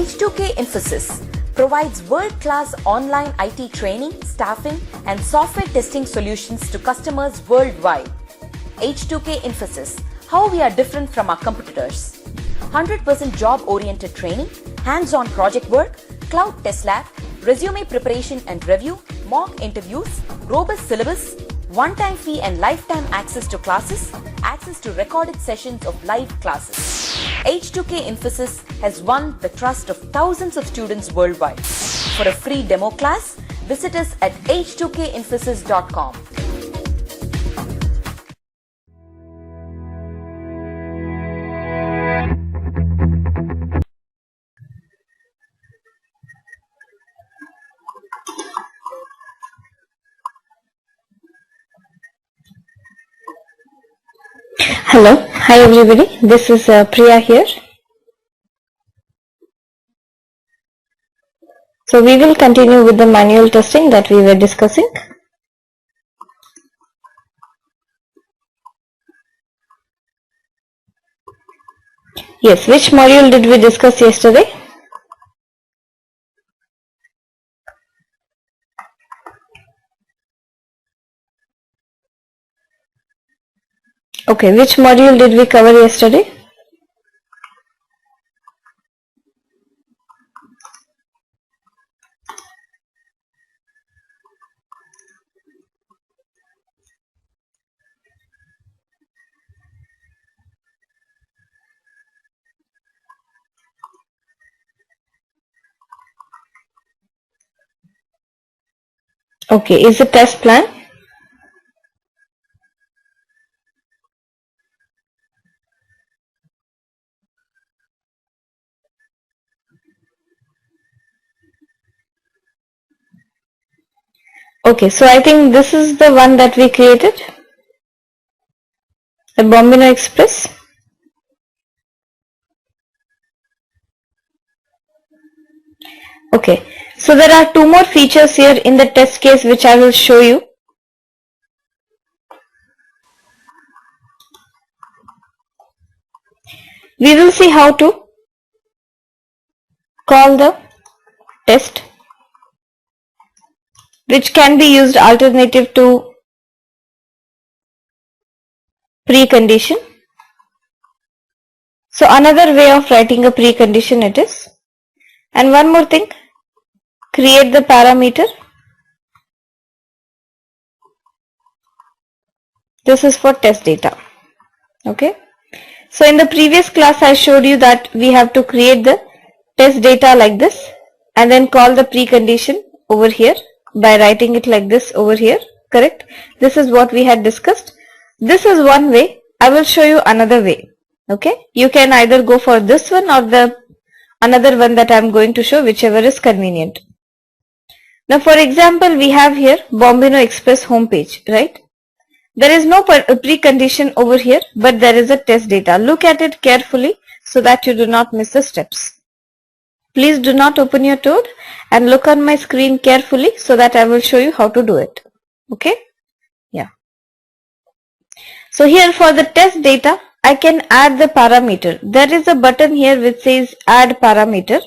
H2K Infosys provides world-class online IT training, staffing, and software testing solutions to customers worldwide. H2K Infosys, how we are different from our competitors. 100% job-oriented training, hands-on project work, cloud test lab, resume preparation and review, mock interviews, robust syllabus, one-time fee and lifetime access to classes, access to recorded sessions of live classes. H2K Infosys has won the trust of thousands of students worldwide. For a free demo class, visit us at h2kinfosys.com. Hello, hi everybody, this is Priya here. So we will continue with the manual testing that we were discussing. Yes, which module did we discuss yesterday? Okay, which module did we cover yesterday? Okay, is the test plan? Okay, so I think this is the one that we created, the Bombino Express. Okay, so there are two more features here in the test case which I will show you. We will see how to call the test, which can be used alternative to precondition. So another way of writing a precondition it is. And one more thing, create the parameter. This is for test data. Okay. So in the previous class I showed you that we have to create the test data like this and then call the precondition over here by writing it like this over here. Correct? This is what we had discussed. This is one way. I will show you another way. Okay. You can either go for this one or the another one that I am going to show, whichever is convenient. Now for example, we have here Bombino Express homepage, right? There is no precondition over here, but there is a test data. Look at it carefully so that you do not miss the steps. Please do not open your Toad and look on my screen carefully so that I will show you how to do it. Okay? Yeah. So here for the test data, I can add the parameter. There is a button here which says add parameter.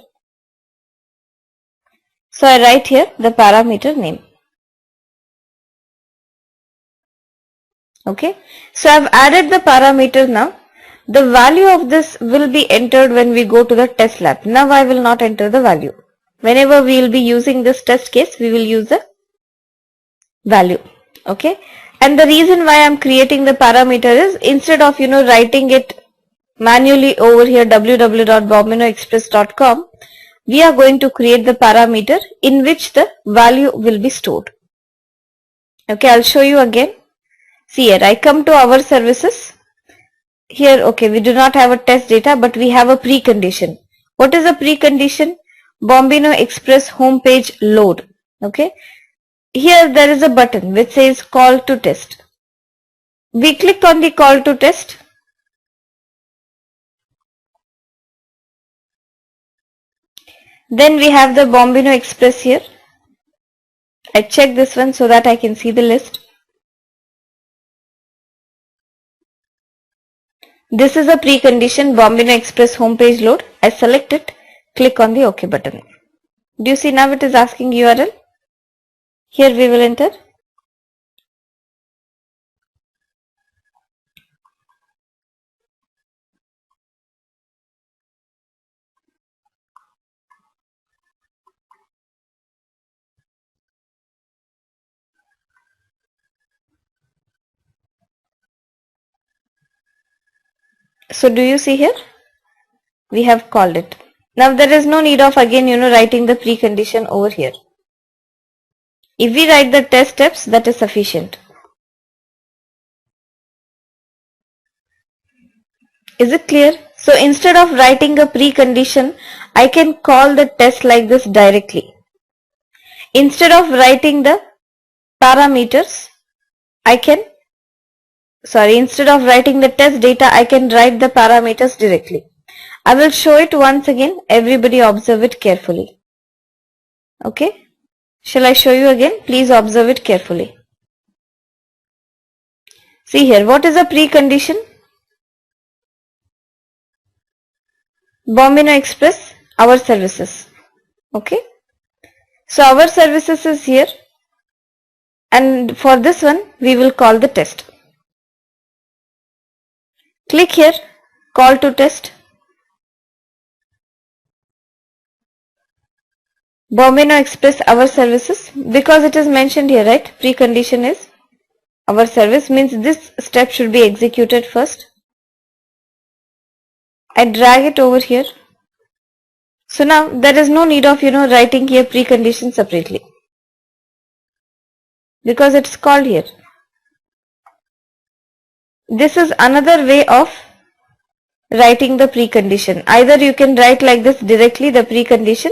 So I write here the parameter name. Okay. So I've added the parameter now. The value of this will be entered when we go to the test lab. Now I will not enter the value. Whenever we will be using this test case, we will use the value. Okay. And the reason why I'm creating the parameter is instead of writing it manually over here www.bombinoexpress.com, we are going to create the parameter in which the value will be stored. Okay, I'll show you again. See here, I come to our services. Here, okay, we do not have a test data, but we have a precondition. What is a precondition? Bombino Express homepage load. Okay. Here there is a button which says call to test. We click on the call to test. Then we have the Bombino Express here. I check this one so that I can see the list. This is a precondition Bombino Express homepage load. I select it, click on the OK button. Do you see now it is asking URL? Here we will enter. So do you see here? We have called it. Now there is no need of again writing the precondition over here. If we write the test steps, that is sufficient. Is it clear? So instead of writing a precondition, I can call the test like this directly. Instead of writing the parameters, instead of writing the test data, I can write the parameters directly. I will show it once again. Everybody observe it carefully. Okay. Shall I show you again? Please observe it carefully. See here, what is a precondition? Bombino Express, our services. Okay. So our services is here, and for this one we will call the test. Click here, call to test. Bombino Express, our services, because it is mentioned here, right? Precondition is our service, means this step should be executed first. I drag it over here. So now there is no need of writing here precondition separately, because it's called here. This is another way of writing the precondition. Either you can write like this directly the precondition,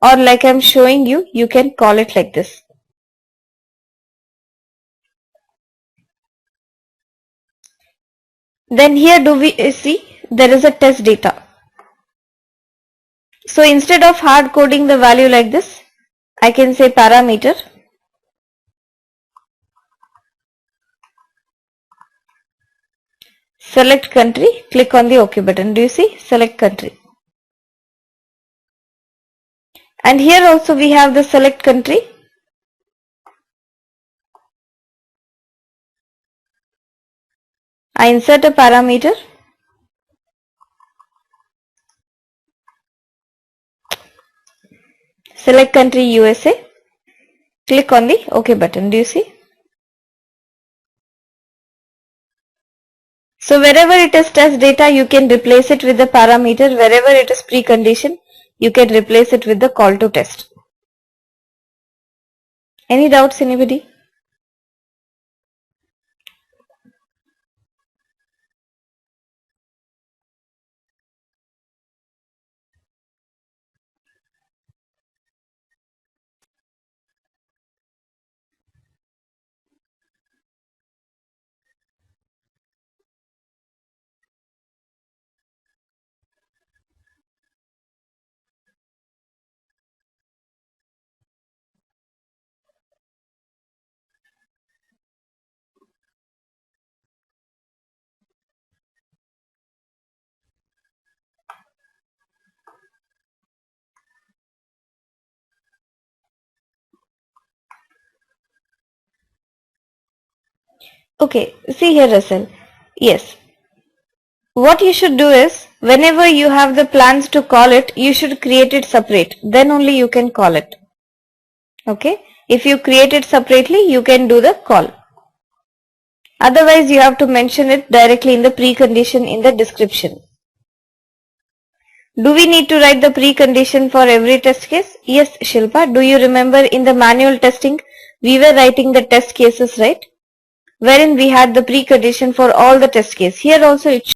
or like I am showing you, you can call it like this. Then here do we see there is a test data. So instead of hard coding the value like this, I can say parameter select country, click on the OK button. Do you see? Select country. And here also we have the select country. I insert a parameter. Select country USA. Click on the OK button. Do you see? So wherever it is test data, you can replace it with the parameter. Wherever it is precondition, you can replace it with the call to test. Any doubts, anybody? Okay, see here Russell. Yes. What you should do is, whenever you have the plans to call it, you should create it separate. Then only you can call it. Okay. If you create it separately, you can do the call. Otherwise, you have to mention it directly in the precondition in the description. Do we need to write the precondition for every test case? Yes, Shilpa. Do you remember in the manual testing, we were writing the test cases, right? Wherein we had the precondition for all the test cases. Here also it